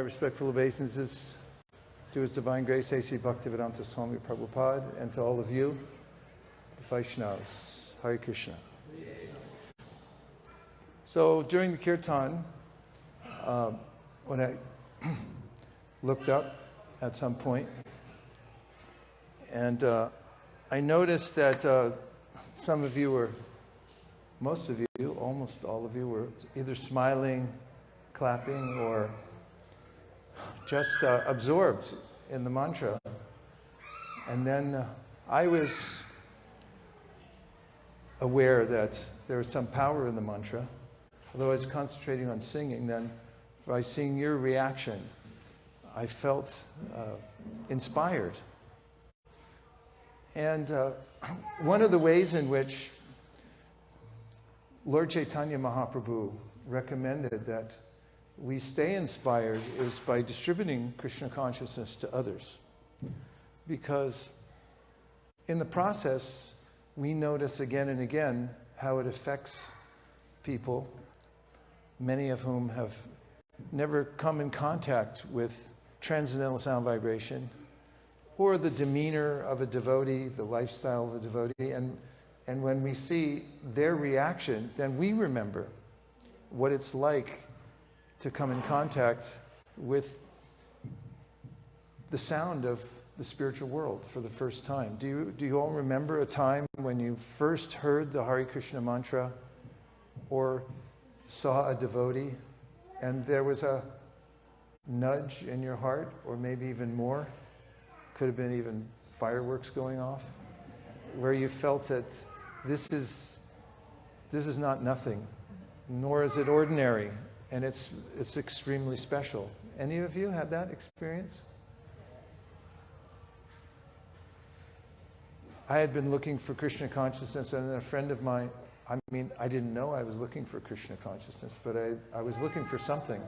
respectful obeisances to His Divine Grace, A.C. Bhaktivedanta Swami Prabhupada, and to all of you, the Vaishnavas. Hare Krishna. So during the kirtan, when I looked up at some point, and I noticed that some of you were, most of you, almost all of you were either smiling, clapping, or just absorbed in the mantra. And then I was aware that there was some power in the mantra. Although I was concentrating on singing, then by seeing your reaction, I felt inspired. And one of the ways in which Lord Chaitanya Mahaprabhu recommended that we stay inspired is by distributing Krishna consciousness to others. Because in the process, we notice again and again how it affects people, many of whom have never come in contact with transcendental sound vibration, or the demeanor of a devotee, the lifestyle of a devotee. And when we see their reaction, then we remember what it's like to come in contact with the sound of the spiritual world for the first time. Do you all remember a time when you first heard the Hare Krishna mantra or saw a devotee and there was a nudge in your heart, or maybe even more? Could have been even fireworks going off, where you felt that this is not nothing, nor is it ordinary, and it's extremely special. Any of you had that experience? I had been looking for Krishna consciousness, and a friend of mine, I didn't know I was looking for Krishna consciousness, but I was looking for something.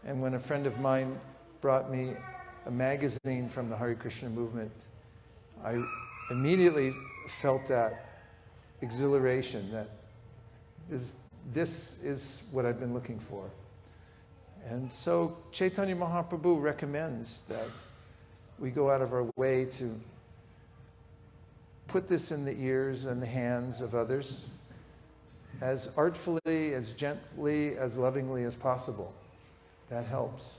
And when a friend of mine brought me a magazine from the Hare Krishna movement, I immediately felt that exhilaration, that this is what I've been looking for. And so Chaitanya Mahaprabhu recommends that we go out of our way to put this in the ears and the hands of others as artfully, as gently, as lovingly as possible. That helps.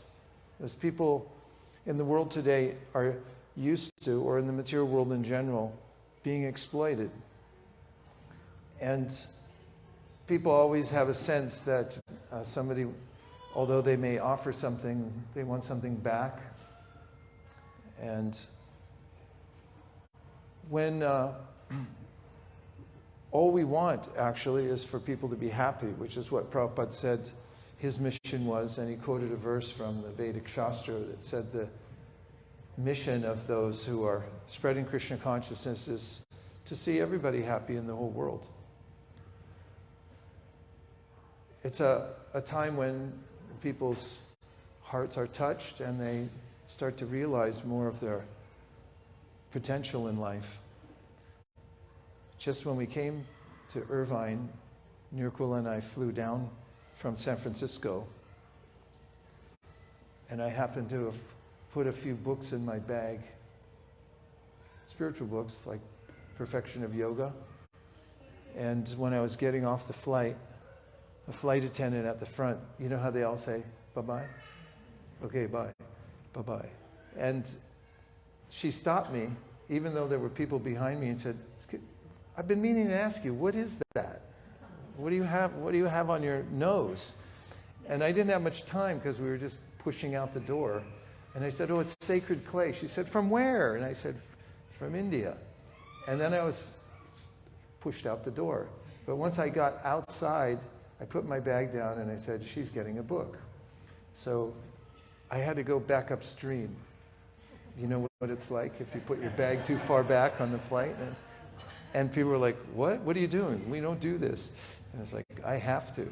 As people in the world today are used to, or in the material world in general, being exploited. And people always have a sense that somebody, although they may offer something, they want something back. And when all we want, actually, is for people to be happy, which is what Prabhupada said his mission was, and he quoted a verse from the Vedic Shastra that said the mission of those who are spreading Krishna consciousness is to see everybody happy in the whole world. It's a time when people's hearts are touched and they start to realize more of their potential in life. Just when we came to Irvine, Nirkul and I flew down from San Francisco, and I happened to have put a few books in my bag, spiritual books like Perfection of Yoga. And when I was getting off the flight, a flight attendant at the front, you know how they all say, bye-bye? Okay, bye. Bye-bye. And she stopped me, even though there were people behind me, and said, I've been meaning to ask you, what is that? What do you have on your nose? And I didn't have much time because we were just pushing out the door. And I said, oh, it's sacred clay. She said, from where? And I said, from India. And then I was pushed out the door. But once I got outside, I put my bag down and I said, she's getting a book. So I had to go back upstream. You know what it's like if you put your bag too far back on the flight? And people were like, what? What are you doing? We don't do this. And I was like, I have to.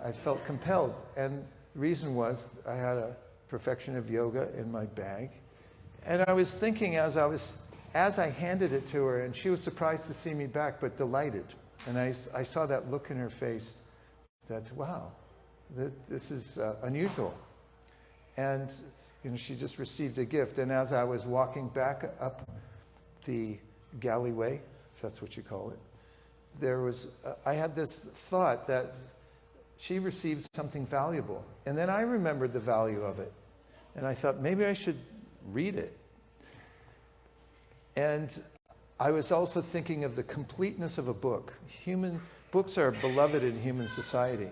I felt compelled. And the reason was I had a Perfection of Yoga in my bag. And I was thinking as I handed it to her, and she was surprised to see me back, but delighted. And I saw that look in her face that, wow, this is unusual. And she just received a gift. And as I was walking back up the galleyway, if that's what you call it, I had this thought that she received something valuable. And then I remembered the value of it. And I thought, maybe I should read it. And I was also thinking of the completeness of a book. Books are beloved in human society.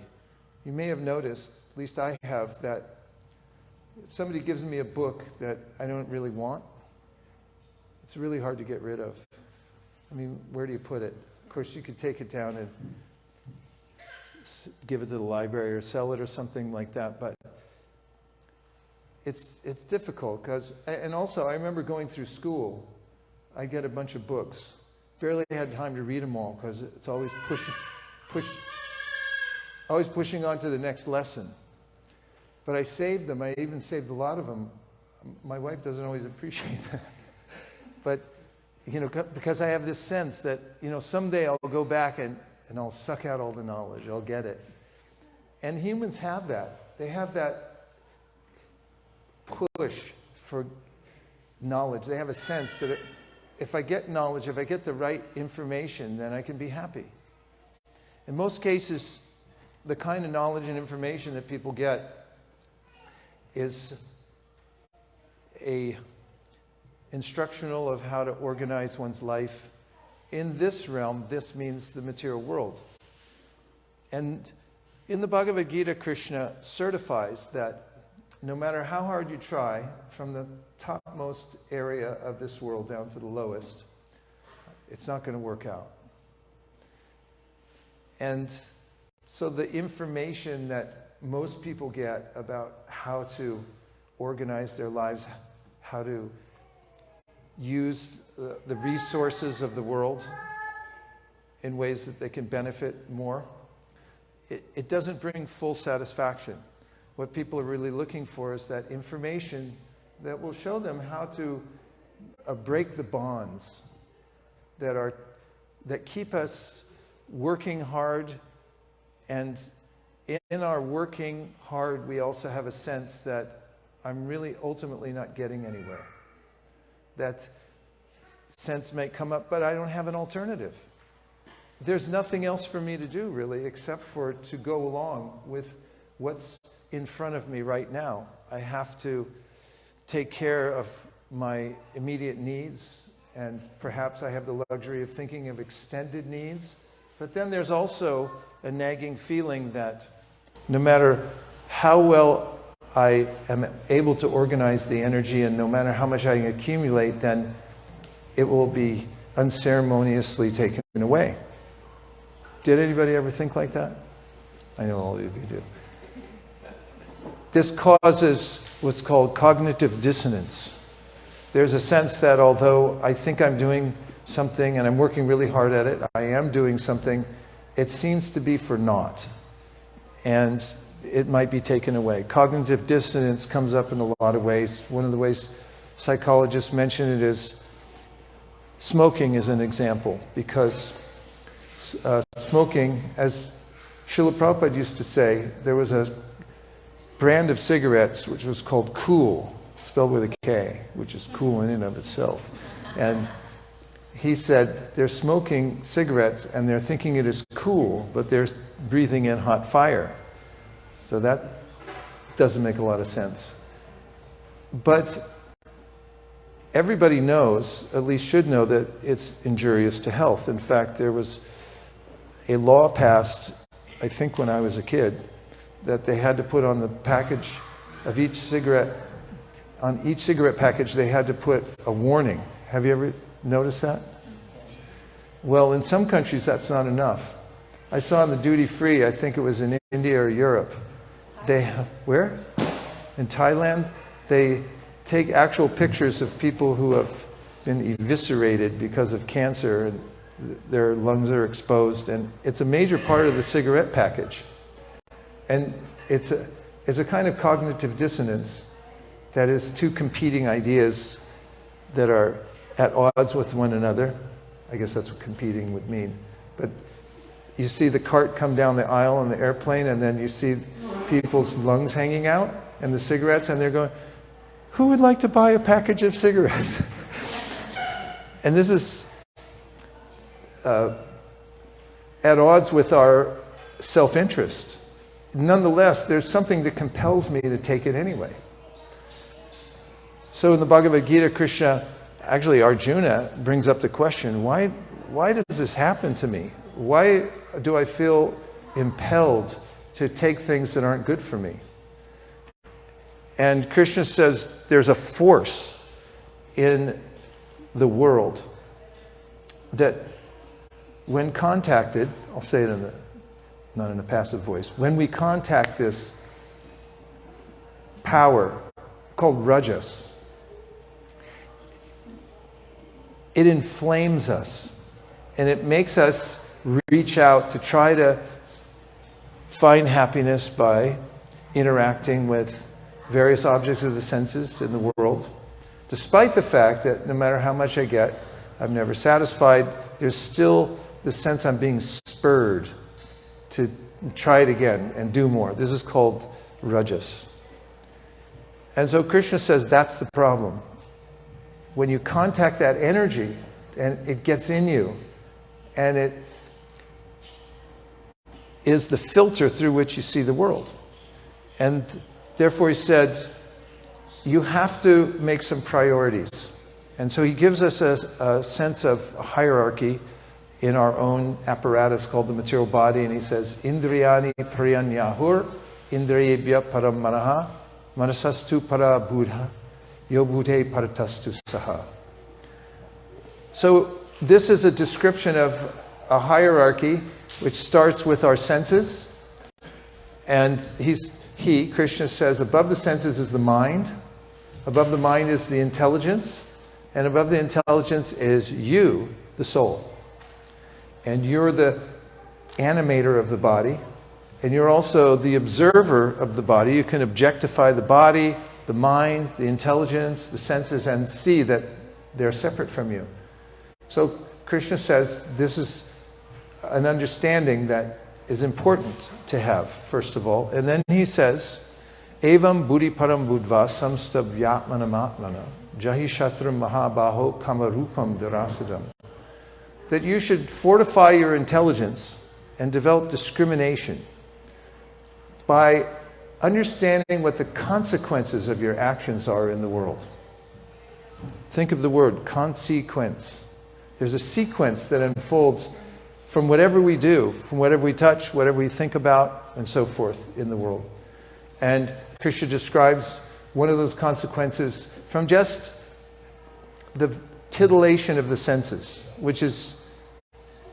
You may have noticed, at least I have, that if somebody gives me a book that I don't really want, it's really hard to get rid of. I mean, where do you put it? Of course, you could take it down and give it to the library or sell it or something like that, but it's difficult because, and also I remember going through school, I get a bunch of books. Barely had time to read them all because it's always pushing on to the next lesson. But I saved them. I even saved a lot of them. My wife doesn't always appreciate that. But, because I have this sense that, someday I'll go back and I'll suck out all the knowledge. I'll get it. And humans have that. They have that push for knowledge. They have a sense that if I get knowledge, if I get the right information, then I can be happy. In most cases, the kind of knowledge and information that people get is a instructional of how to organize one's life. In this realm, this means the material world. And in the Bhagavad Gita, Krishna certifies that no matter how hard you try, from the topmost area of this world down to the lowest, it's not going to work out. And so the information that most people get about how to organize their lives, how to use the resources of the world in ways that they can benefit more, it doesn't bring full satisfaction. What people are really looking for is that information that will show them how to break the bonds that keep us working hard. And in our working hard, we also have a sense that I'm really ultimately not getting anywhere. That sense may come up, but I don't have an alternative. There's nothing else for me to do, really, except for to go along with what's in front of me right now. I have to take care of my immediate needs, and perhaps I have the luxury of thinking of extended needs. But then there's also a nagging feeling that no matter how well I am able to organize the energy and no matter how much I can accumulate, then it will be unceremoniously taken away. Did anybody ever think like that? I know all of you do. This causes what's called cognitive dissonance. There's a sense that although I think I'm doing something and I'm working really hard at it, I am doing something, it seems to be for naught. And it might be taken away. Cognitive dissonance comes up in a lot of ways. One of the ways psychologists mention it is smoking is an example, because smoking, as Srila Prabhupada used to say, there was a brand of cigarettes which was called Kool, spelled with a K, which is cool in and of itself. And he said they're smoking cigarettes and they're thinking it is cool, but they're breathing in hot fire. So that doesn't make a lot of sense. But everybody knows, at least should know, that it's injurious to health. In fact, there was a law passed, I think when I was a kid, that they had to put on the package of each cigarette, on each cigarette package they had to put a warning. Have you ever noticed that? Well, in some countries that's not enough. I saw in the duty free, I think it was in India or Europe, where? In Thailand, they take actual pictures of people who have been eviscerated because of cancer and their lungs are exposed, and it's a major part of the cigarette package. And it's a kind of cognitive dissonance that is two competing ideas that are at odds with one another. I guess that's what competing would mean. But you see the cart come down the aisle on the airplane, and then you see people's lungs hanging out. and the cigarettes, and they're going, who would like to buy a package of cigarettes? And this is at odds with our self-interest. Nonetheless, there's something that compels me to take it anyway. So in the Bhagavad Gita, Krishna, actually Arjuna, brings up the question, why does this happen to me? Why do I feel impelled to take things that aren't good for me? And Krishna says there's a force in the world that when contacted, I'll say it not in a passive voice, when we contact this power called rajas, it inflames us and it makes us reach out to try to find happiness by interacting with various objects of the senses in the world, despite the fact that no matter how much I get, I'm never satisfied. There's still the sense I'm being spurred to try it again and do more. This is called rajas. And so Krishna says that's the problem. When you contact that energy and it gets in you and it is the filter through which you see the world. And therefore he said, you have to make some priorities. And so he gives us a sense of a hierarchy in our own apparatus called the material body. And he says, Indriyani priyanyahur, indriyebhya param manaha, manasastu para buddha, yobhute paratastu saha. So this is a description of a hierarchy which starts with our senses. And Krishna says, above the senses is the mind, above the mind is the intelligence, and above the intelligence is you, the soul. And you're the animator of the body, and you're also the observer of the body. You can objectify the body, the mind, the intelligence, the senses, and see that they're separate from you. So Krishna says this is an understanding that is important to have, first of all. And then he says, Evam buddhi param buddva samstavyatmanamatmana jahi shatram mahabaho kamarupam darasadam. That you should fortify your intelligence and develop discrimination by understanding what the consequences of your actions are in the world. Think of the word consequence. There's a sequence that unfolds from whatever we do, from whatever we touch, whatever we think about, and so forth in the world. And Krishna describes one of those consequences from just the titillation of the senses, which is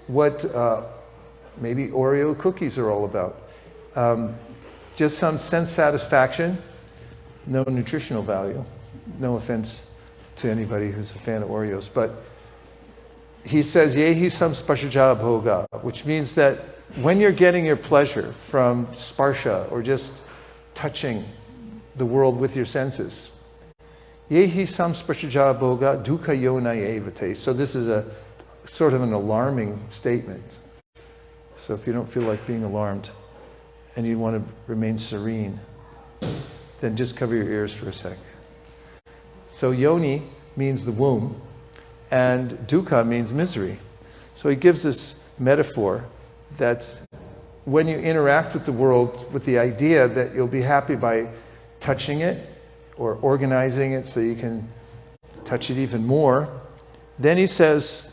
what maybe Oreo cookies are all about. Just some sense satisfaction, no nutritional value. No offense to anybody who's a fan of Oreos, but he says, Yehi sam sparshaja bhoga, which means that when you're getting your pleasure from sparsha, or just touching the world with your senses, Yehi sam sparshaja bhoga dukkha yona evate. So this is a sort of an alarming statement. So if you don't feel like being alarmed and you want to remain serene, then just cover your ears for a sec. So yoni means the womb, and dukkha means misery. So he gives this metaphor that when you interact with the world with the idea that you'll be happy by touching it or organizing it so you can touch it even more, then he says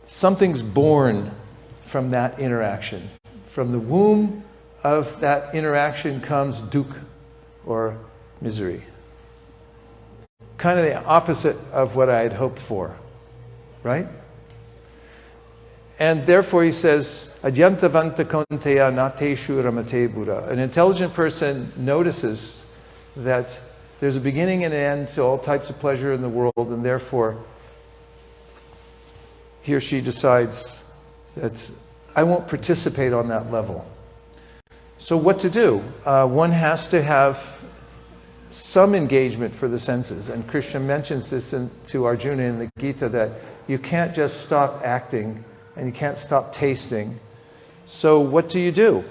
something's born from that interaction. From the womb of that interaction comes dukkha, or misery. Kind of the opposite of what I had hoped for, right? And therefore he says, Adyantavanta konteya nateshu ramate buddha. An intelligent person notices that there's a beginning and an end to all types of pleasure in the world, and therefore he or she decides that I won't participate on that level. So what to do? One has to have some engagement for the senses. And Krishna mentions this to Arjuna in the Gita, that you can't just stop acting and you can't stop tasting. So what do you do?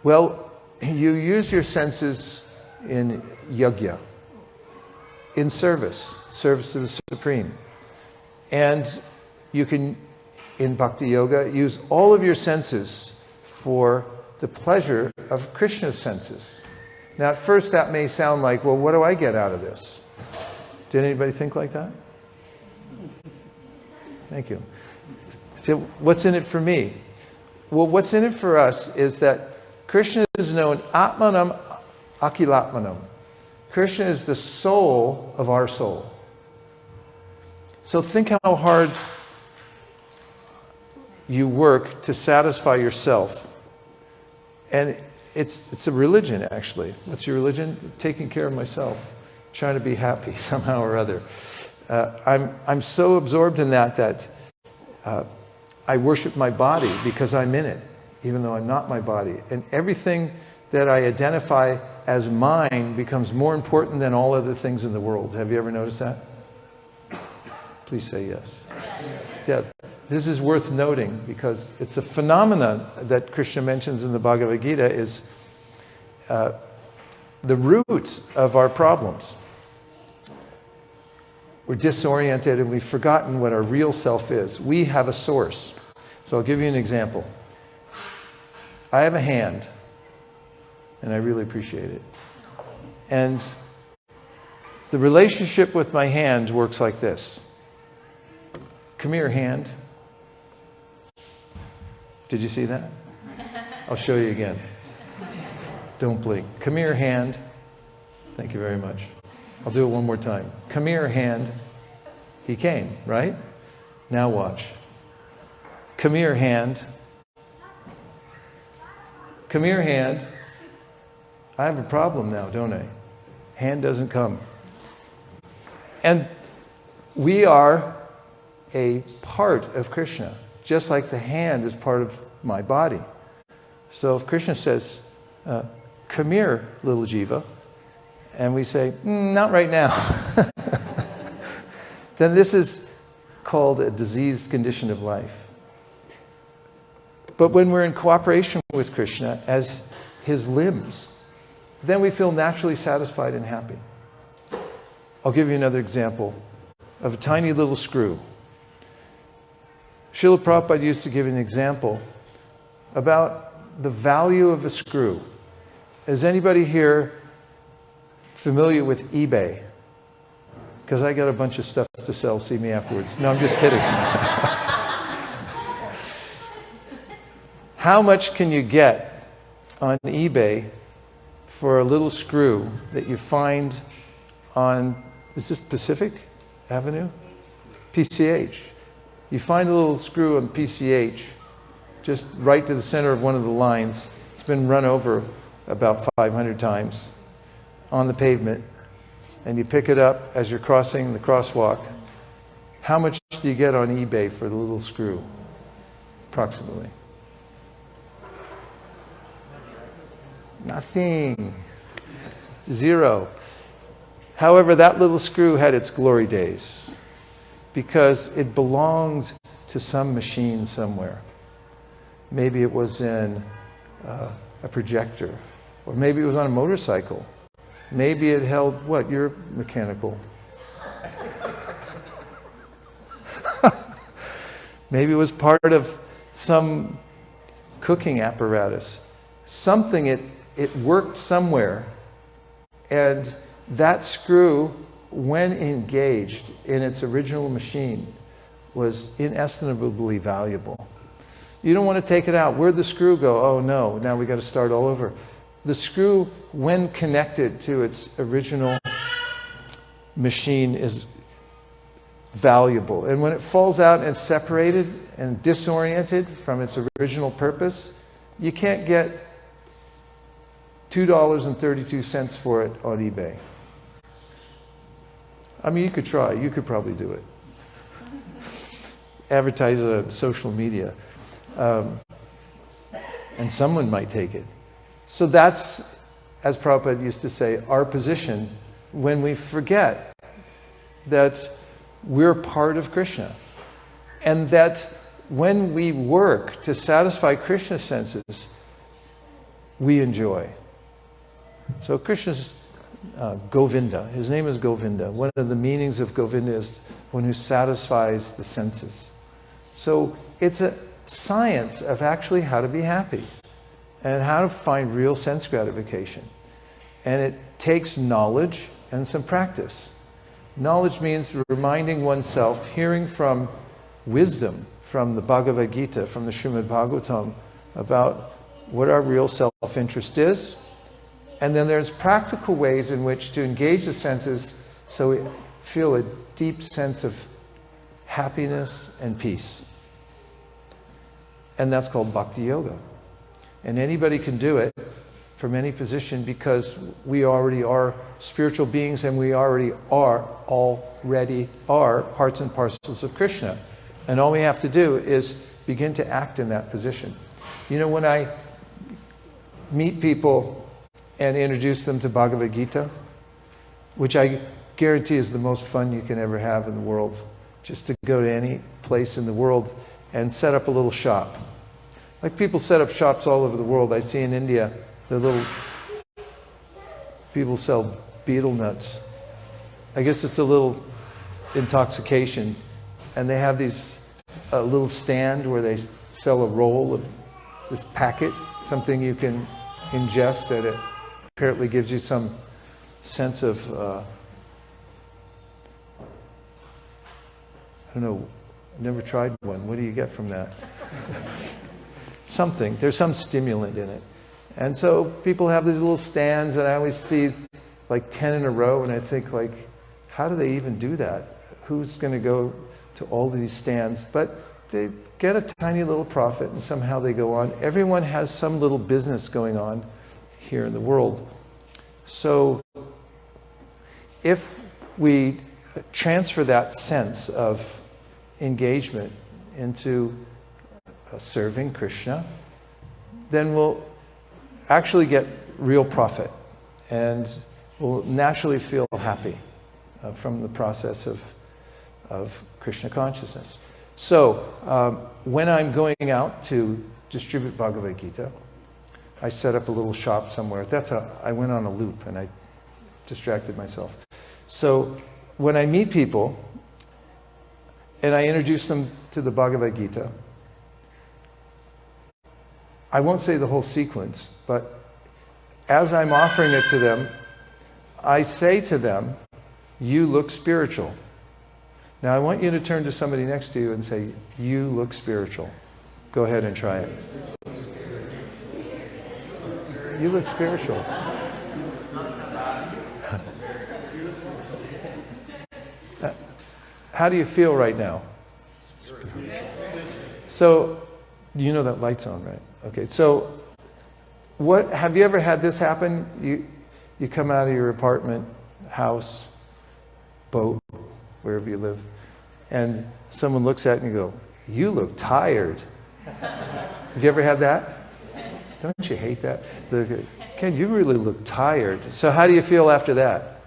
Well, you use your senses in yajna, in service to the Supreme. And you can, in Bhakti Yoga, use all of your senses for the pleasure of Krishna's senses. Now, at first that may sound like, well, what do I get out of this? Did anybody think like that? Thank you. So what's in it for me? Well, what's in it for us is that Krishna is known Atmanam Akilatmanam. Krishna is the soul of our soul. So think how hard you work to satisfy yourself. And it's a religion, actually. What's your religion? Taking care of myself, trying to be happy somehow or other. I'm so absorbed in that I worship my body because I'm in it, even though I'm not my body. And everything that I identify as mine becomes more important than all other things in the world. Have you ever noticed that? Please say yes. Yeah, this is worth noting because it's a phenomenon that Krishna mentions in the Bhagavad Gita is the root of our problems. We're disoriented and we've forgotten what our real self is. We have a source. So I'll give you an example. I have a hand, and I really appreciate it. And the relationship with my hand works like this. Come here, hand. Did you see that? I'll show you again. Don't blink. Come here, hand. Thank you very much. I'll do it one more time. Come here, hand. He came, right? Now watch. Come here, hand. Come here, hand. I have a problem now, don't I? Hand doesn't come. And we are a part of Krishna, just like the hand is part of my body. So if Krishna says, come here, little jiva, and we say, not right now, then this is called a diseased condition of life. But when we're in cooperation with Krishna as his limbs, then we feel naturally satisfied and happy. I'll give you another example of a tiny little screw. Srila Prabhupada used to give an example about the value of a screw. Is anybody here familiar with eBay? Because I got a bunch of stuff to sell. See me afterwards. No, I'm just kidding. How much can you get on eBay for a little screw that you find on, is this Pacific Avenue? PCH. You find a little screw on PCH, just right to the center of one of the lines. It's been run over about 500 times on the pavement. And you pick it up as you're crossing the crosswalk. How much do you get on eBay for the little screw? Approximately. Nothing. Zero. However, that little screw had its glory days because it belonged to some machine somewhere. Maybe it was in a projector, or maybe it was on a motorcycle. Maybe it held, what? You're mechanical. Maybe it was part of some cooking apparatus. Something, it worked somewhere. And that screw, when engaged in its original machine, was inestimably valuable. You don't want to take it out. Where'd the screw go? Oh no, now we got to start all over. The screw, when connected to its original machine, is valuable. And when it falls out and separated and disoriented from its original purpose, you can't get $2.32 for it on eBay. I mean, you could try. You could probably do it. Advertise it on social media. And someone might take it. So that's, as Prabhupada used to say, our position when we forget that we're part of Krishna. And that when we work to satisfy Krishna's senses, we enjoy. So Krishna's Govinda. His name is Govinda. One of the meanings of Govinda is one who satisfies the senses. So it's a science of actually how to be happy and how to find real sense gratification. And it takes knowledge and some practice. Knowledge means reminding oneself, hearing from wisdom, from the Bhagavad Gita, from the Srimad Bhagavatam, about what our real self-interest is. And then there's practical ways in which to engage the senses so we feel a deep sense of happiness and peace. And that's called Bhakti Yoga. And anybody can do it from any position because we already are spiritual beings and we already are parts and parcels of Krishna. And all we have to do is begin to act in that position. You know, when I meet people and introduce them to Bhagavad Gita, which I guarantee is the most fun you can ever have in the world, just to go to any place in the world and set up a little shop. Like people set up shops all over the world. I see in India, the little people sell betel nuts. I guess it's a little intoxication. And they have these little stand where they sell a roll of this packet, something you can ingest that it apparently gives you some sense of, I don't know, I've never tried one. What do you get from that? Something. There's some stimulant in it. And so people have these little stands, and I always see like 10 in a row, and I think like, how do they even do that? Who's going to go to all of these stands? But they get a tiny little profit, and somehow they go on. Everyone has some little business going on here in the world. So if we transfer that sense of engagement into serving Krishna, then we'll actually get real profit and we'll naturally feel happy from the process of Krishna consciousness. So when I'm going out to distribute Bhagavad Gita, I set up a little shop somewhere. I went on a loop and I distracted myself. So when I meet people and I introduce them to the Bhagavad Gita, I won't say the whole sequence, but as I'm offering it to them, I say to them, "You look spiritual." Now I want you to turn to somebody next to you and say, "You look spiritual." Go ahead and try it. You look spiritual. How do you feel right now? So, you know that light's on, right? Okay, so have you ever had this happen? You come out of your apartment, house, boat, wherever you live, and someone looks at you and you go, "You look tired." Have you ever had that? Don't you hate that? Ken, you really look tired. So how do you feel after that?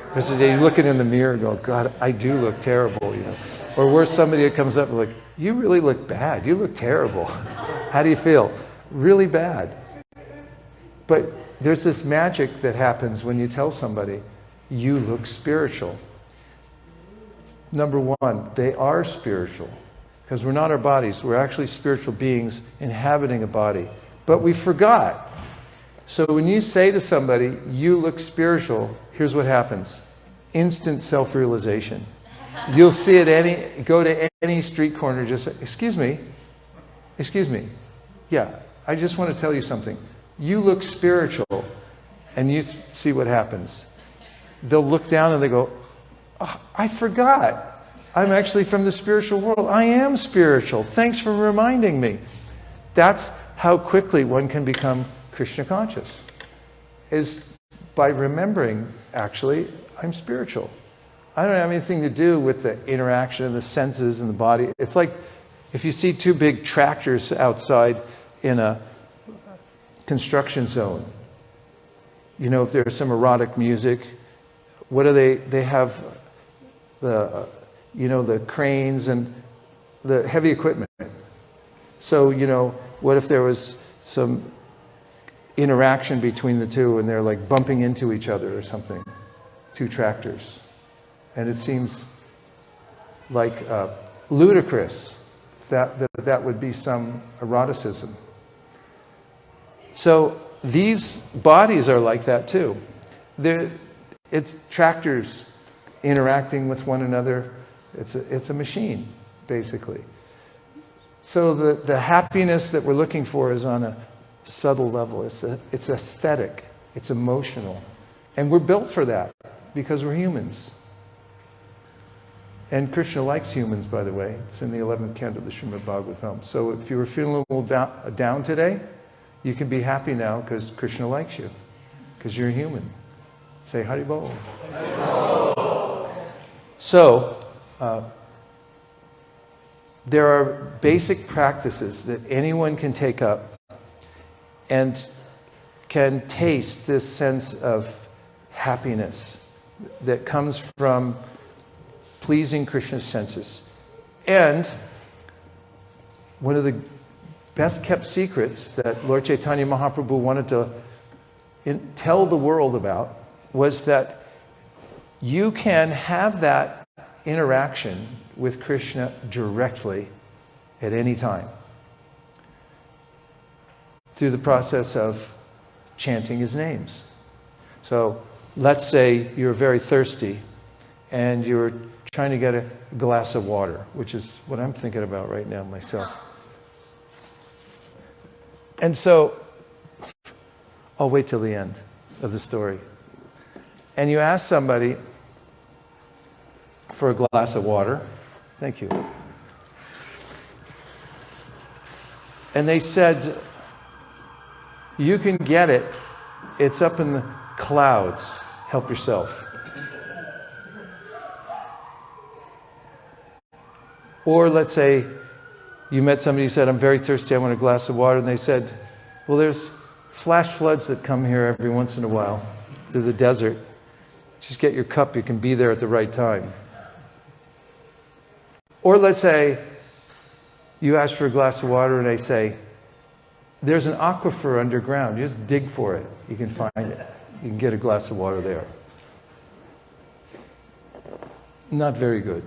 Because you're looking in the mirror and go, "God, I do look terrible," you know. Or worse, somebody that comes up and like, "You really look bad. You look terrible." How do you feel? Really bad. But there's this magic that happens when you tell somebody, "You look spiritual." Number one, they are spiritual. Because we're not our bodies. We're actually spiritual beings inhabiting a body. But we forgot. So when you say to somebody, "You look spiritual," here's what happens. Instant self-realization. You'll see it go to any street corner, just say, excuse me. Yeah, I just want to tell you something. You look spiritual. And you see what happens. They'll look down and they go, "Oh, I forgot. I'm actually from the spiritual world. I am spiritual. Thanks for reminding me." That's how quickly one can become Krishna conscious, is by remembering, actually, I'm spiritual. I don't have anything to do with the interaction of the senses and the body. It's like if you see two big tractors outside in a construction zone. You know, if there's some erotic music, what do they have the cranes and the heavy equipment. So, what if there was some interaction between the two, and they're like bumping into each other or something, two tractors. And it seems like ludicrous that would be some eroticism. So these bodies are like that too. It's tractors interacting with one another. It's a machine, basically. So the happiness that we're looking for is on a subtle level. It's aesthetic. It's emotional. And we're built for that because we're humans. And Krishna likes humans, by the way. It's in the 11th canto of the Srimad Bhagavatam. So if you were feeling a little down today, you can be happy now because Krishna likes you. Because you're a human. Say Haribol. Haribol. So, there are basic practices that anyone can take up and can taste this sense of happiness that comes from pleasing Krishna's senses. And one of the best kept secrets that Lord Chaitanya Mahaprabhu wanted to tell the world about was that you can have that interaction with Krishna directly at any time through the process of chanting his names. So let's say you're very thirsty and you're trying to get a glass of water, which is what I'm thinking about right now myself. And so, I'll wait till the end of the story. And you ask somebody for a glass of water. Thank you. And they said, you can get it. It's up in the clouds. Help yourself. Or let's say you met somebody who said, I'm very thirsty, I want a glass of water. And they said, well, there's flash floods that come here every once in a while to the desert. Just get your cup, you can be there at the right time. Or let's say you ask for a glass of water and they say, there's an aquifer underground. You just dig for it. You can find it. You can get a glass of water there. Not very good.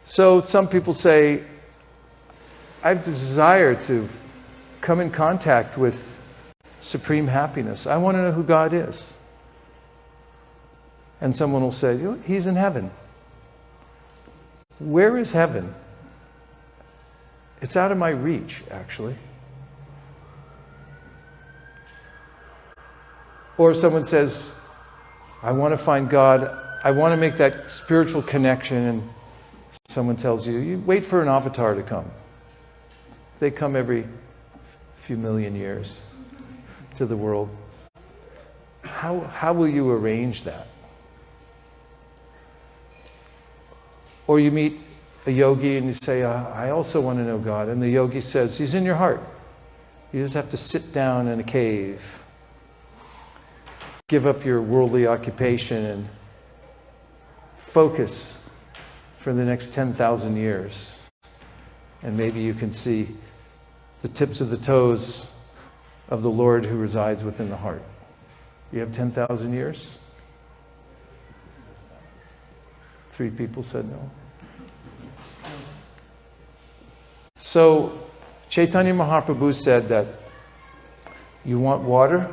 So some people say, I have the desire to come in contact with supreme happiness. I want to know who God is. And someone will say, he's in heaven. Where is heaven? It's out of my reach, actually. Or someone says, I want to find God. I want to make that spiritual connection. And someone tells you, you wait for an avatar to come. They come every few million years to the world. How will you arrange that? Or you meet a yogi and you say, I also want to know God. And the yogi says, he's in your heart. You just have to sit down in a cave, give up your worldly occupation and focus for the next 10,000 years. And maybe you can see the tips of the toes of the Lord who resides within the heart. You have 10,000 years? 3 people said no. So Chaitanya Mahaprabhu said that you want water,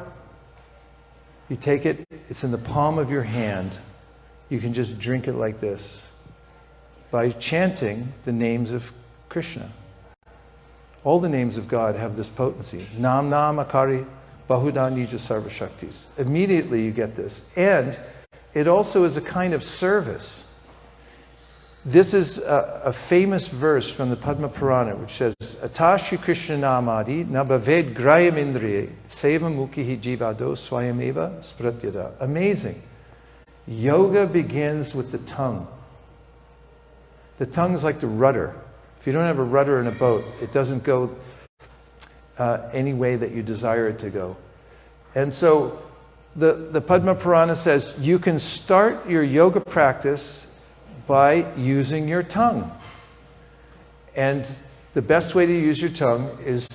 you take it, it's in the palm of your hand. You can just drink it like this by chanting the names of Krishna. All the names of God have this potency. Nam Nam Akari Bahuda Nija Sarva Shaktis. Immediately you get this. And it also is a kind of service. This is a famous verse from the Padma Purana which says, Atashi Krishna Namadi Nabhaved Grayam Indriye Seva Mukhihi Jivado Swayameva Spratyada. Amazing. Yoga begins with the tongue. The tongue is like the rudder. If you don't have a rudder in a boat, it doesn't go any way that you desire it to go. And so the Padma Purana says you can start your yoga practice by using your tongue. And the best way to use your tongue is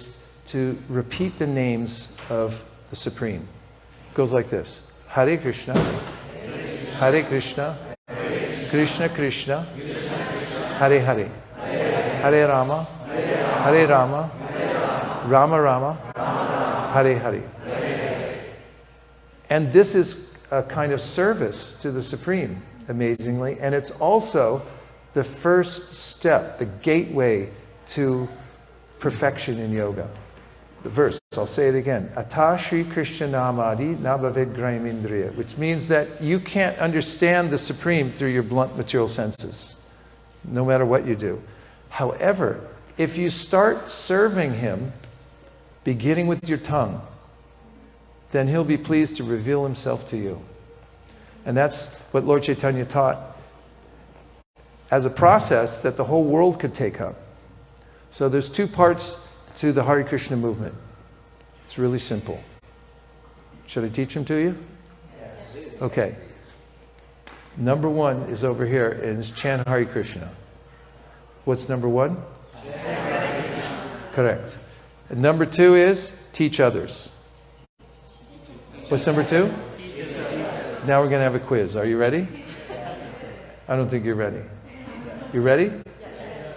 to repeat the names of the Supreme. It goes like this. Hare Krishna, Hare Krishna, Krishna Krishna, Hare Hare, Hare Rama, Hare Rama, Rama Rama, Hare Hare. And this is a kind of service to the Supreme, amazingly, and it's also the first step, the gateway to perfection in yoga. The verse, I'll say it again. Ata Shri Krishna Namadi Nabhavid Graimindriya, which means that you can't understand the Supreme through your blunt material senses, no matter what you do. However, if you start serving Him, beginning with your tongue, then He'll be pleased to reveal Himself to you. And that's what Lord Chaitanya taught as a process that the whole world could take up. So there's two parts to the Hare Krishna movement. It's really simple. Should I teach them to you? Yes. Okay. Number one is over here, and it's chant Hare Krishna. What's number one? Chant Hare Krishna. Correct. And number two is teach others. What's number two? Now we're going to have a quiz. Are you ready? I don't think you're ready. You ready?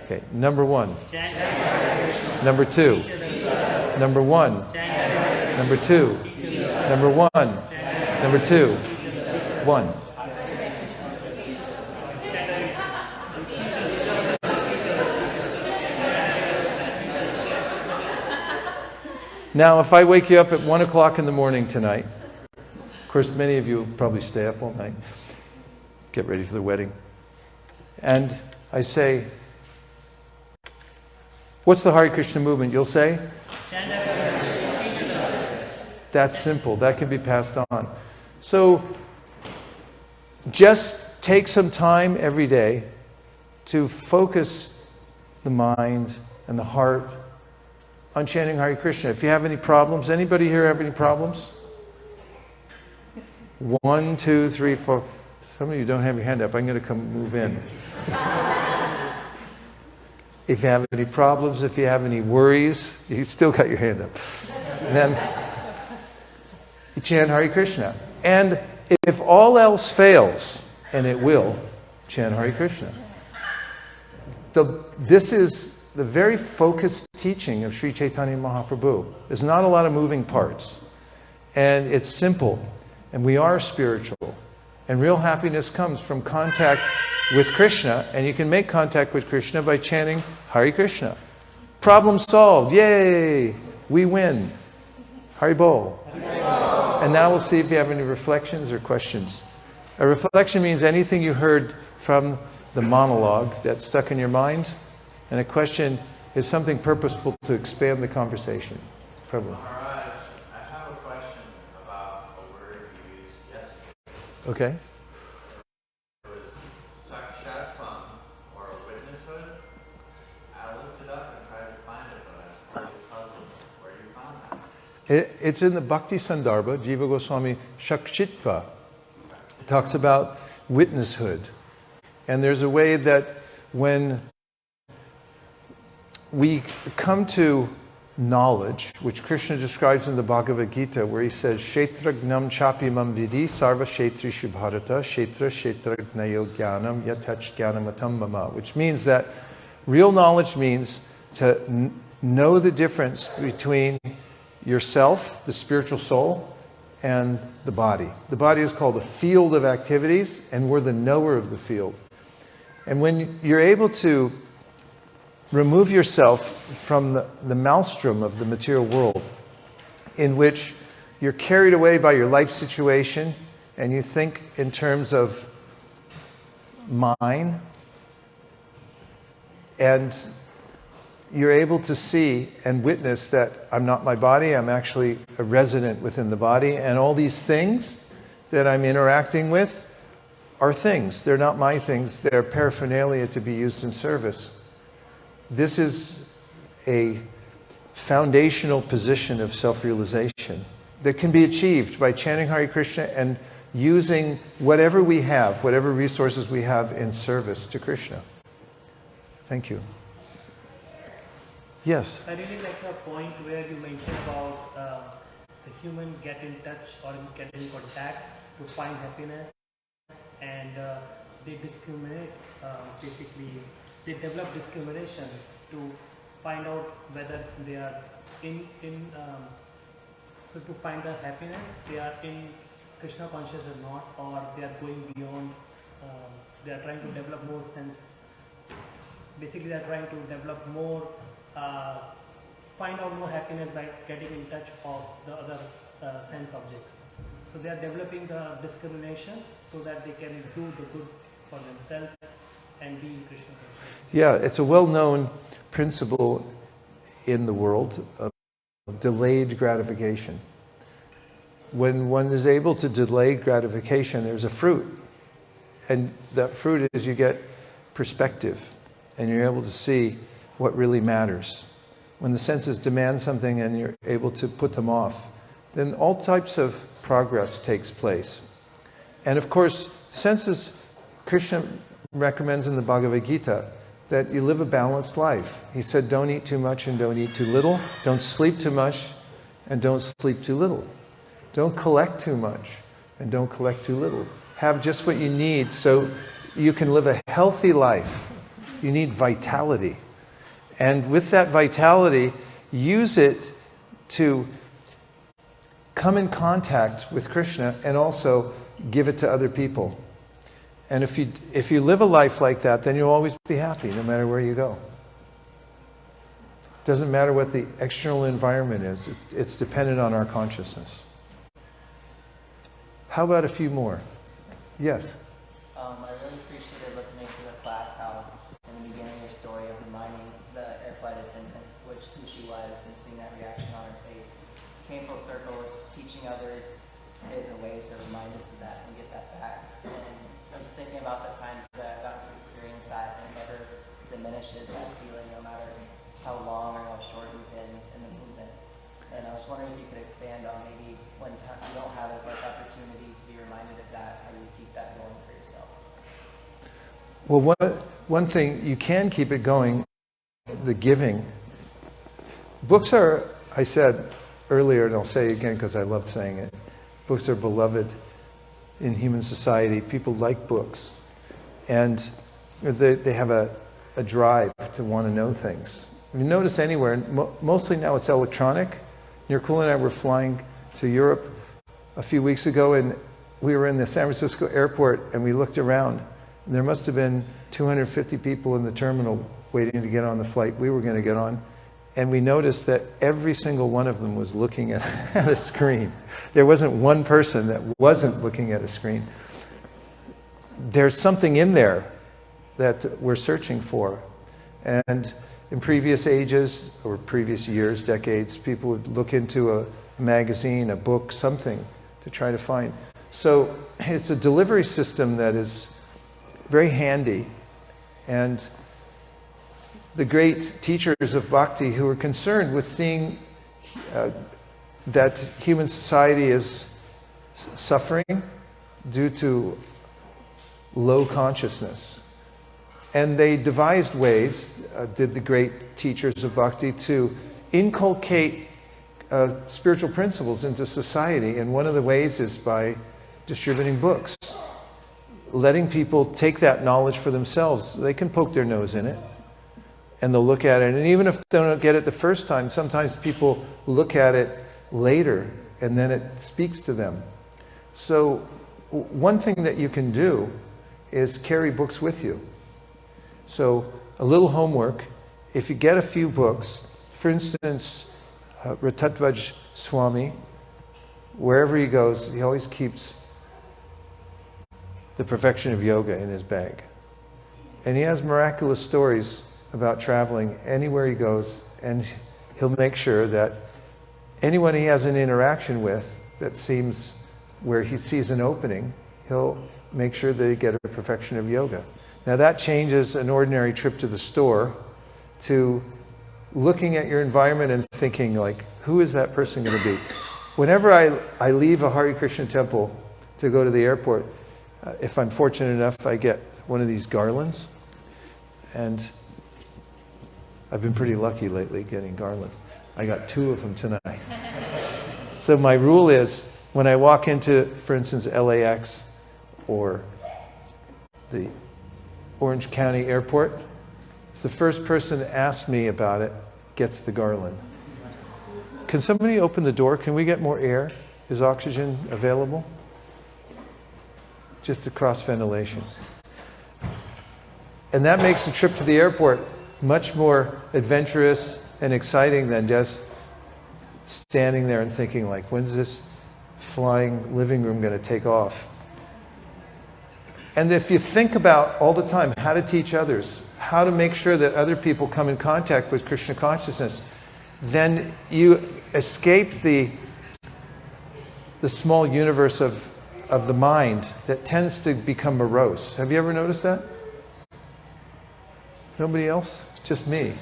Okay. Number one. Number two. Number one. Number two. Number one. Number two. One. Now, if I wake you up at 1 o'clock in the morning tonight, of course, many of you will probably stay up all night, get ready for the wedding, and I say, what's the Hare Krishna movement? You'll say? That's simple. That can be passed on. So, just take some time every day to focus the mind and the heart on chanting Hare Krishna. If you have any problems, anybody here have any problems? 1, 2, 3, 4. Some of you don't have your hand up. I'm going to come move in. If you have any problems, if you have any worries, you still got your hand up. And then you chant Hare Krishna. And if all else fails, and it will, chant Hare Krishna. This is the very focused teaching of Sri Chaitanya Mahaprabhu. There's not a lot of moving parts. And it's simple. And we are spiritual. And real happiness comes from contact with Krishna. And you can make contact with Krishna by chanting Hare Krishna. Problem solved. Yay! We win. Hari Bol. And now we'll see if you have any reflections or questions. A reflection means anything you heard from the monologue that's stuck in your mind. And a question is something purposeful to expand the conversation. Prabhu. Maharaj, I have a question about a word you used yesterday. Okay. It was sakshatvam, or witnesshood. I looked it up and tried to find it, but I'm totally puzzled. Where you found that? It's in the Bhakti Sandarbha, Jiva Goswami Shakshitva. It talks about witnesshood. And there's a way that when we come to knowledge, which Krishna describes in the Bhagavad Gita, where he says, Kshetragnam chapimam vidi sarva kshetrishu bharata kshetragnayo jnanam yatach jnanamatam mama, which means that real knowledge means to know the difference between yourself, the spiritual soul, and the body. The body is called the field of activities, and we're the knower of the field. And when you're able to remove yourself from the maelstrom of the material world, in which you're carried away by your life situation, and you think in terms of mine, and you're able to see and witness that I'm not my body, I'm actually a resident within the body, and all these things that I'm interacting with are things. They're not my things, they're paraphernalia to be used in service. This is a foundational position of self-realization that can be achieved by chanting Hare Krishna and using whatever we have, whatever resources we have in service to Krishna. Thank you. Yes. I really like the point where you mentioned about the human get in touch or get in contact to find happiness, and they discriminate. Basically, they develop discrimination to find out whether they are so to find the happiness, they are in Krishna conscious or not, or they are going beyond. They are trying to develop more sense. Basically, they are trying to develop more, find out more happiness by getting in touch of the other sense objects. So they are developing the discrimination so that they can do the good for themselves and be Krishna conscious. Yeah, it's a well-known principle in the world of delayed gratification. When one is able to delay gratification, there's a fruit. And that fruit is you get perspective, and you're able to see what really matters. When the senses demand something and you're able to put them off, then all types of progress takes place. And of course, senses, Krishna recommends in the Bhagavad Gita that you live a balanced life. He said, don't eat too much and don't eat too little. Don't sleep too much and don't sleep too little. Don't collect too much and don't collect too little. Have just what you need so you can live a healthy life. You need vitality. And with that vitality, use it to come in contact with Krishna and also give it to other people. And if you live a life like that, then you'll always be happy no matter where you go. Doesn't matter what the external environment is. It's dependent on our consciousness. How about a few more? Yes? I really appreciated listening to the class, how in the beginning of your story of reminding the air flight attendant who she was and seeing that reaction on her face. Came full circle, teaching others is a way to remind us of that and get that back. And I'm just thinking about the times that I've gotten to experience that, and it never diminishes that feeling no matter how long or how short you've been in the movement. And I was wondering if you could expand on maybe when you don't have as much opportunity to be reminded of that, how you keep that going for yourself. Well, one thing, you can keep it going, the giving. Books are, I said earlier, and I'll say it again because I love saying it, books are beloved in human society. People like books. And they have a drive to want to know things. If you notice anywhere, mostly now it's electronic. Kool and I were flying to Europe a few weeks ago, and we were in the San Francisco airport, and we looked around, and there must have been 250 people in the terminal waiting to get on the flight we were going to get on. And we noticed that every single one of them was looking at a screen. There wasn't one person that wasn't looking at a screen. There's something in there that we're searching for. And in previous ages, or previous years, decades, people would look into a magazine, a book, something to try to find. So it's a delivery system that is very handy. And the great teachers of bhakti who are concerned with seeing that human society is suffering due to low consciousness. And they devised ways, did the great teachers of bhakti, to inculcate spiritual principles into society. And one of the ways is by distributing books, letting people take that knowledge for themselves. They can poke their nose in it, and they'll look at it. And even if they don't get it the first time, sometimes people look at it later, and then it speaks to them. So one thing that you can do is carry books with you. So a little homework, if you get a few books, for instance, Ratatvaj Swami, wherever he goes, he always keeps The Perfection of Yoga in his bag. And he has miraculous stories about traveling anywhere he goes, and he'll make sure that anyone he has an interaction with that seems where he sees an opening, he'll make sure they get a Perfection of Yoga. Now that changes an ordinary trip to the store to looking at your environment and thinking, like, who is that person going to be? Whenever I leave a Hare Krishna temple to go to the airport, if I'm fortunate enough, I get one of these garlands. And I've been pretty lucky lately getting garlands. I got 2 of them tonight. So my rule is, when I walk into, for instance, LAX or the Orange County Airport, the first person to ask me about it gets the garland. Can somebody open the door? Can we get more air? Is oxygen available? Just a cross ventilation. And that makes the trip to the airport much more adventurous and exciting than just standing there and thinking like, when's this flying living room going to take off? And if you think about all the time how to teach others, how to make sure that other people come in contact with Krishna consciousness, then you escape the small universe of the mind that tends to become morose. Have you ever noticed that? Nobody else? Just me.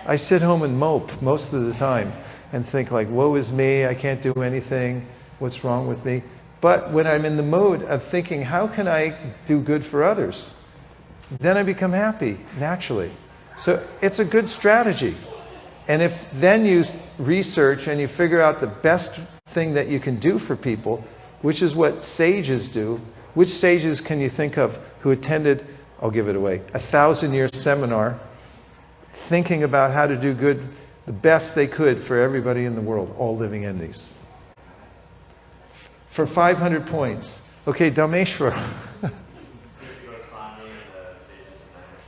I sit home and mope most of the time and think like, woe is me, I can't do anything, what's wrong with me? But when I'm in the mode of thinking, how can I do good for others? Then I become happy, naturally. So it's a good strategy. And if then you research and you figure out the best thing that you can do for people, which is what sages do, which sages can you think of who attended, I'll give it away, 1,000-year seminar, thinking about how to do good, the best they could for everybody in the world, all living entities. For 500 points. Okay, Dhameshwar.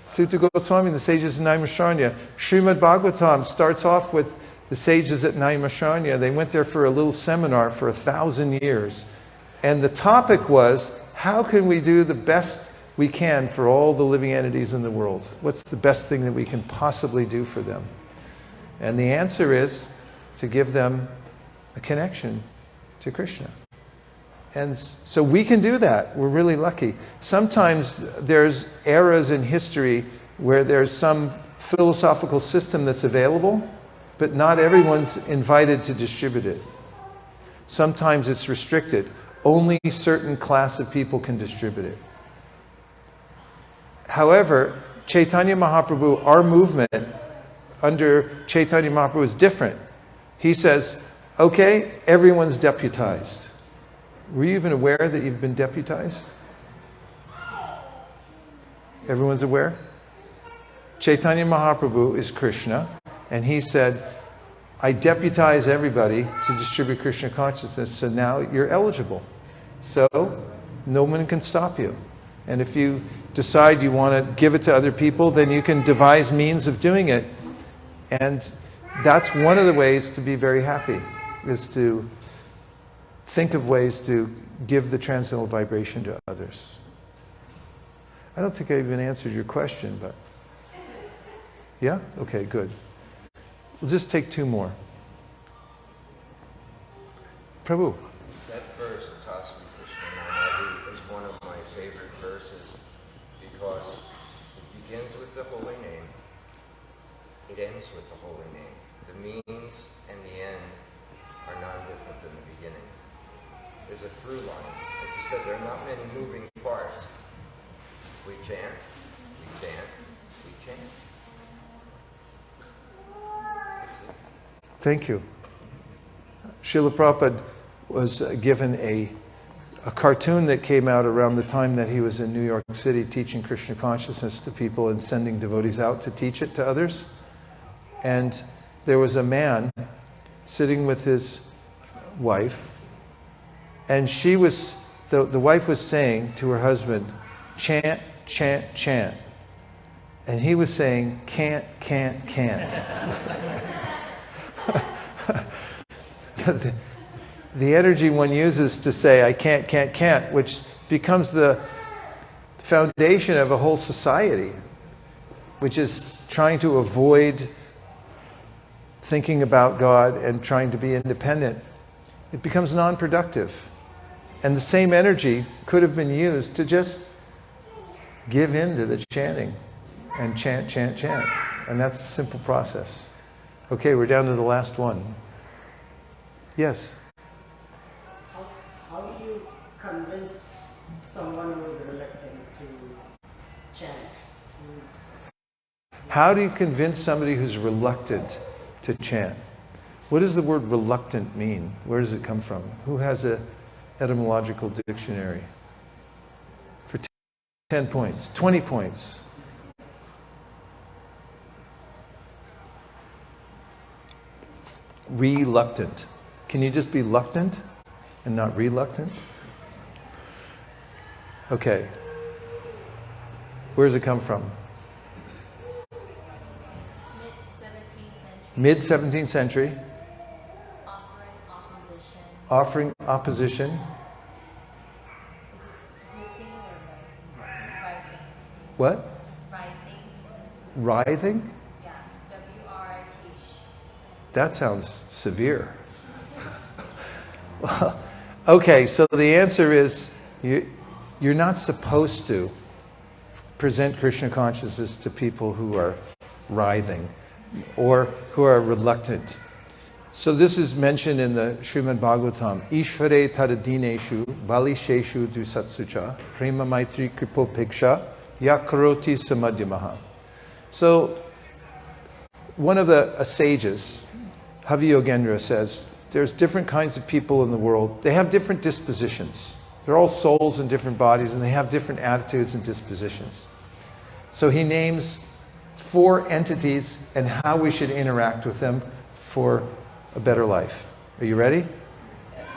Sutta Goswami and the sages in Naimisharanya. Srimad Bhagavatam starts off with the sages at Naimisharanya. They went there for a little seminar for 1,000 years. And the topic was, how can we do the best we can for all the living entities in the world? What's the best thing that we can possibly do for them? And the answer is to give them a connection to Krishna. And so we can do that. We're really lucky. Sometimes there's eras in history where there's some philosophical system that's available, but not everyone's invited to distribute it. Sometimes it's restricted. Only a certain class of people can distribute it. However, Chaitanya Mahaprabhu, our movement under Chaitanya Mahaprabhu is different. He says, okay, everyone's deputized. Were you even aware that you've been deputized? Everyone's aware? Chaitanya Mahaprabhu is Krishna, and he said, I deputize everybody to distribute Krishna consciousness, so now you're eligible. So no one can stop you. And if you decide you want to give it to other people, then you can devise means of doing it. And that's one of the ways to be very happy, is to think of ways to give the transcendental vibration to others. I don't think I even answered your question, but... Yeah? Okay, good. We'll just take 2 more. Prabhu. That verse, Tasvi Krishna is one of my favorite verses because it begins with the holy name, it ends with the holy name. The means and the end are not different than the beginning. There's a through line. Like you said, there are not many moving parts. We chant, we chant, we chant. Thank you. Srila Prabhupada was given a cartoon that came out around the time that he was in New York City teaching Krishna consciousness to people and sending devotees out to teach it to others. And there was a man sitting with his wife, and she was, the wife was saying to her husband, chant, chant, chant. And he was saying, can't, can't, can't. The energy one uses to say, I can't, can't, can't, which becomes the foundation of a whole society, which is trying to avoid thinking about God and trying to be independent. It becomes non-productive. And the same energy could have been used to just give in to the chanting and chant, chant, chant. And that's a simple process. Okay, we're down to the last one. Yes? How do you convince someone who is reluctant to chant, who How do you convince somebody who's reluctant to chant? What does the word reluctant mean? Where does it come from? Who has a etymological dictionary? For 10 points, 20 points. Reluctant. Can you just be luctant and not reluctant? Okay. Where does it come from? Mid-17th century. Mid-17th century. Offering opposition. Offering opposition. Is it grouping or writing? What? Writing. Writhing? Yeah. W-R-I-T. That sounds severe. Well, okay, so the answer is you're not supposed to present Krishna consciousness to people who are writhing or who are reluctant. So this is mentioned in the Srimad Bhagavatam. Ishvare tadadineshu balisheshu dusatsucha prema maitri kripopiksha yakaroti samadhyamaha. So one of the sages, Haviyogendra, says there's different kinds of people in the world. They have different dispositions. They're all souls in different bodies, and they have different attitudes and dispositions. So he names 4 entities and how we should interact with them for a better life. Are you ready?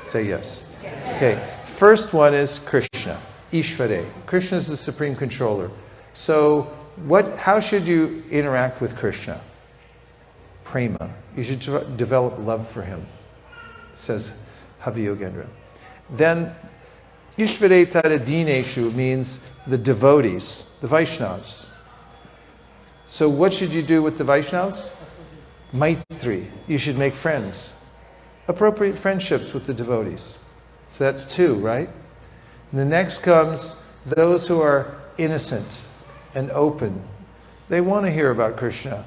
Say yes. Okay. First one is Krishna, Ishvare. Krishna is the supreme controller. So how should you interact with Krishna? Prema. You should develop love for him, says Haviyogendra. Then Ishvare Tadadineshu means the devotees, the Vaishnavas. So what should you do with the Vaishnavas? Maitri. You should make friends. Appropriate friendships with the devotees. So that's 2, right? And the next comes those who are innocent and open. They want to hear about Krishna.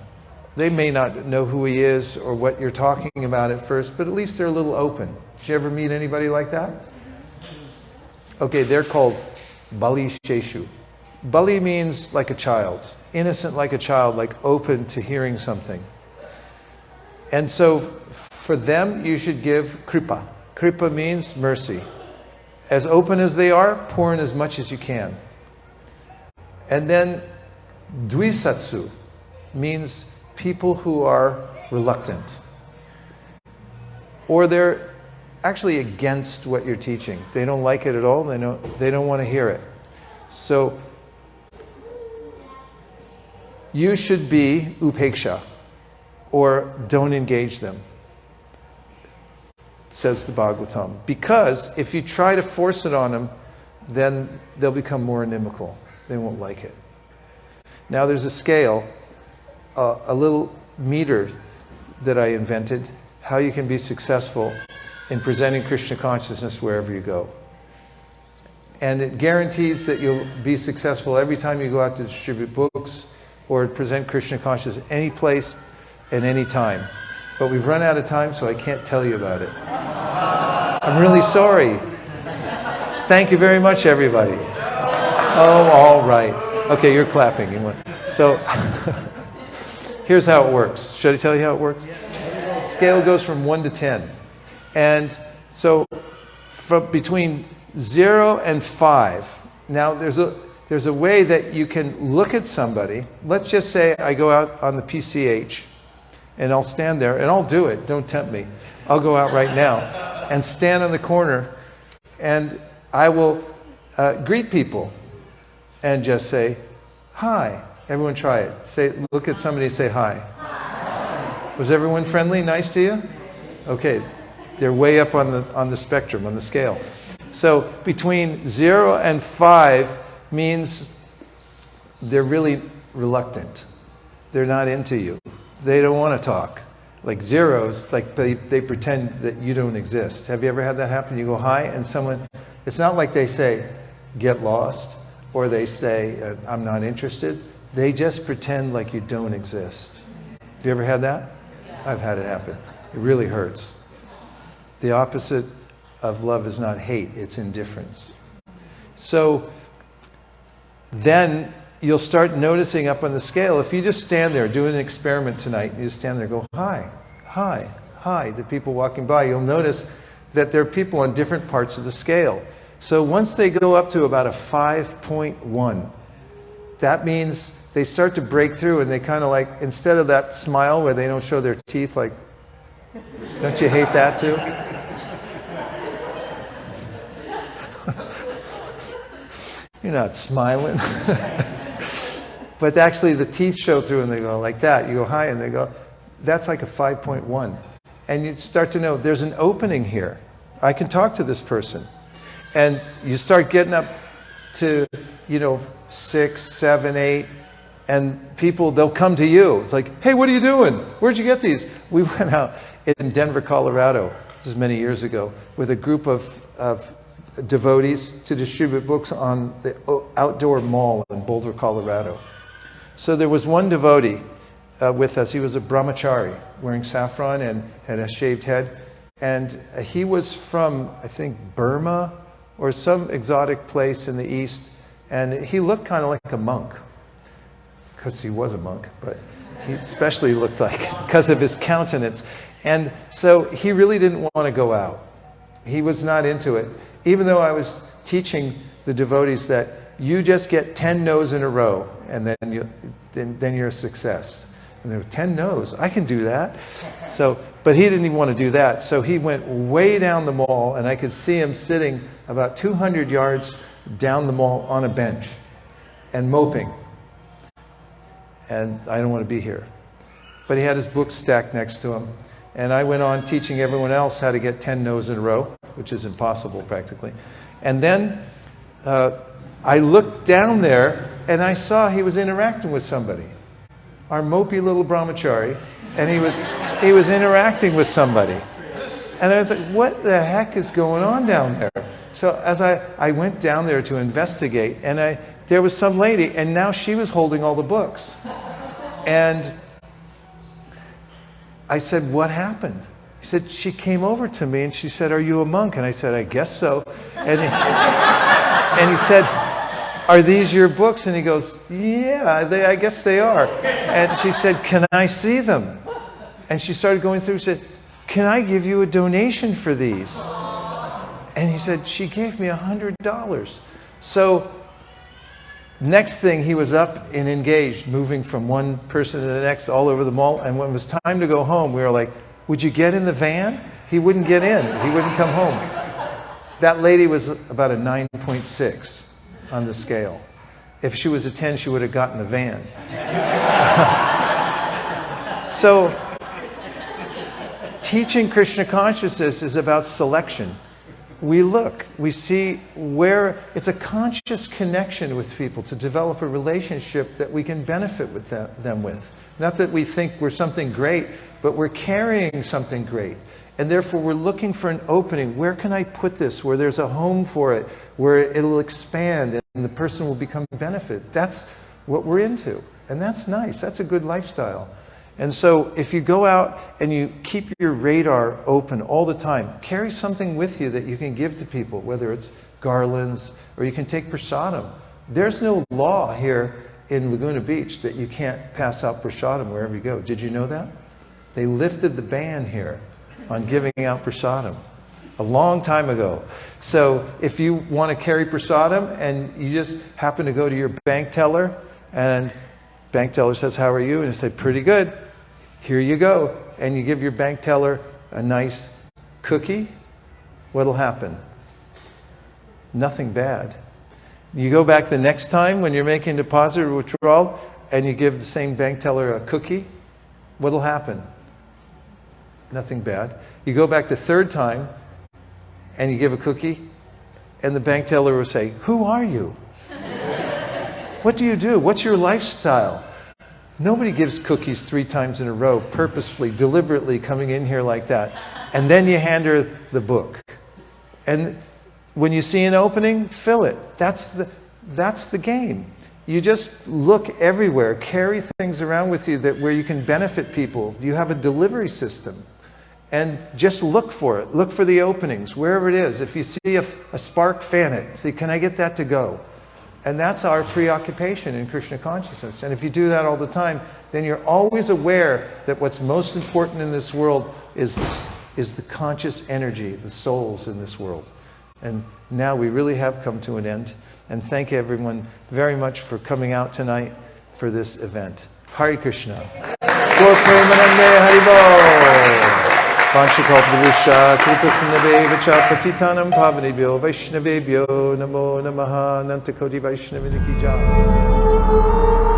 They may not know who he is or what you're talking about at first, but at least they're a little open. Did you ever meet anybody like that? Okay, they're called Bali Sheshu. Bali means like a child, innocent like a child, like open to hearing something. And so for them, you should give kripa. Kripa means mercy. As open as they are, pour in as much as you can. And then dvisatsu means people who are reluctant. Or they're actually against what you're teaching. They don't like it at all. They don't want to hear it. So you should be upeksha, or don't engage them, says the Bhagavatam. Because if you try to force it on them, then they'll become more inimical. They won't like it. Now there's a scale, a little meter that I invented, how you can be successful in presenting Krishna consciousness wherever you go. And it guarantees that you'll be successful every time you go out to distribute books or present Krishna consciousness any place and any time. But we've run out of time, so I can't tell you about it. I'm really sorry. Thank you very much, everybody. Oh, all right. Okay, you're clapping. So here's how it works. Should I tell you how it works? Scale goes from 1 to 10. And so from between 0 and 5, now there's a way that you can look at somebody. Let's just say I go out on the PCH and I'll stand there, and I'll do it. Don't tempt me. I'll go out right now and stand on the corner, and I will greet people and just say, hi. Everyone try it. Look at somebody and say hi. Hi. Was everyone friendly, nice to you? Okay. They're way up on the spectrum, on the scale. So between 0 and 5 means they're really reluctant. They're not into you. They don't want to talk. Like 0s, like they pretend that you don't exist. Have you ever had that happen? You go hi, and someone, it's not like they say, get lost, or they say, I'm not interested. They just pretend like you don't exist. Have you ever had that? I've had it happen. It really hurts. The opposite of love is not hate, it's indifference. So then you'll start noticing up on the scale, if you just stand there, do an experiment tonight, you just stand there and go, hi, hi, hi, the people walking by, you'll notice that there are people on different parts of the scale. So once they go up to about a 5.1, that means they start to break through, and they kind of like, instead of that smile where they don't show their teeth, like, don't you hate that too? You're not smiling. But actually the teeth show through and they go like that. You go high and they go, that's like a 5.1. And you start to know there's an opening here. I can talk to this person. And you start getting up to, 6, 7, 8, and people, they'll come to you. It's like, hey, what are you doing? Where'd you get these? We went out in Denver, Colorado, this is many years ago, with a group of devotees to distribute books on the outdoor mall in Boulder, Colorado. So there was one devotee with us. He was a brahmachari, wearing saffron and had a shaved head. And he was from, I think, Burma or some exotic place in the East. And he looked kind of like a monk, because he was a monk, but he especially looked like it because of his countenance. And so he really didn't want to go out. He was not into it. Even though I was teaching the devotees that you just get 10 no's in a row, and then you're a success. And there were 10 no's. I can do that. So, but he didn't even want to do that. So he went way down the mall, and I could see him sitting about 200 yards down the mall on a bench and moping. And I don't want to be here. But he had his books stacked next to him. And I went on teaching everyone else how to get 10 no's in a row, which is impossible practically. And then I looked down there and I saw he was interacting with somebody. Our mopey little brahmachari, and he was interacting with somebody. And I was like, what the heck is going on down there? So as I went down there to investigate, and there was some lady, and now she was holding all the books. And I said, what happened? He said, she came over to me and she said, are you a monk? And I said, I guess so. And he said, are these your books? And he goes, yeah, I guess they are. And she said, can I see them? And she started going through and said, can I give you a donation for these? And he said, she gave me $100. So next thing, he was up and engaged, moving from one person to the next all over the mall. And when it was time to go home, we were like, would you get in the van? He wouldn't get in. He wouldn't come home. That lady was about a 9.6 on the scale. If she was a 10, she would have gotten the van. So teaching Krishna consciousness is about selection. We look, we see where it's a conscious connection with people to develop a relationship that we can benefit with them with. Not that we think we're something great, but we're carrying something great. And therefore we're looking for an opening. Where can I put this? Where there's a home for it, where it'll expand and the person will become benefit. That's what we're into. And that's nice. That's a good lifestyle. And so if you go out and you keep your radar open all the time, carry something with you that you can give to people, whether it's garlands or you can take prasadam. There's no law here in Laguna Beach that you can't pass out prasadam wherever you go. Did you know that? They lifted the ban here on giving out prasadam a long time ago. So if you want to carry prasadam and you just happen to go to your bank teller and bank teller says, how are you? And you say, pretty good. Here you go. And you give your bank teller a nice cookie. What'll happen? Nothing bad. You go back the next time when you're making deposit or withdrawal and you give the same bank teller a cookie. What'll happen? Nothing bad. You go back the third time and you give a cookie and the bank teller will say, who are you? What do you do? What's your lifestyle? Nobody gives cookies 3 times in a row, purposefully, deliberately coming in here like that. And then you hand her the book. And when you see an opening, fill it. That's the game. You just look everywhere, carry things around with you where you can benefit people. You have a delivery system. And just look for it. Look for the openings, wherever it is. If you see a spark, fan it. See, can I get that to go? And that's our preoccupation in Krishna consciousness. And if you do that all the time, then you're always aware that what's most important in this world is the conscious energy, the souls in this world. And now we really have come to an end. And thank everyone very much for coming out tonight for this event. Hare Krishna. Gaur Premanande Haribo. Vanchakalpadurusha Kripasinave Vacha Patitanam Pavanebhyo Vaishnavebhyo Namo Namaha Nantakoti Vaishnaviniki Jai.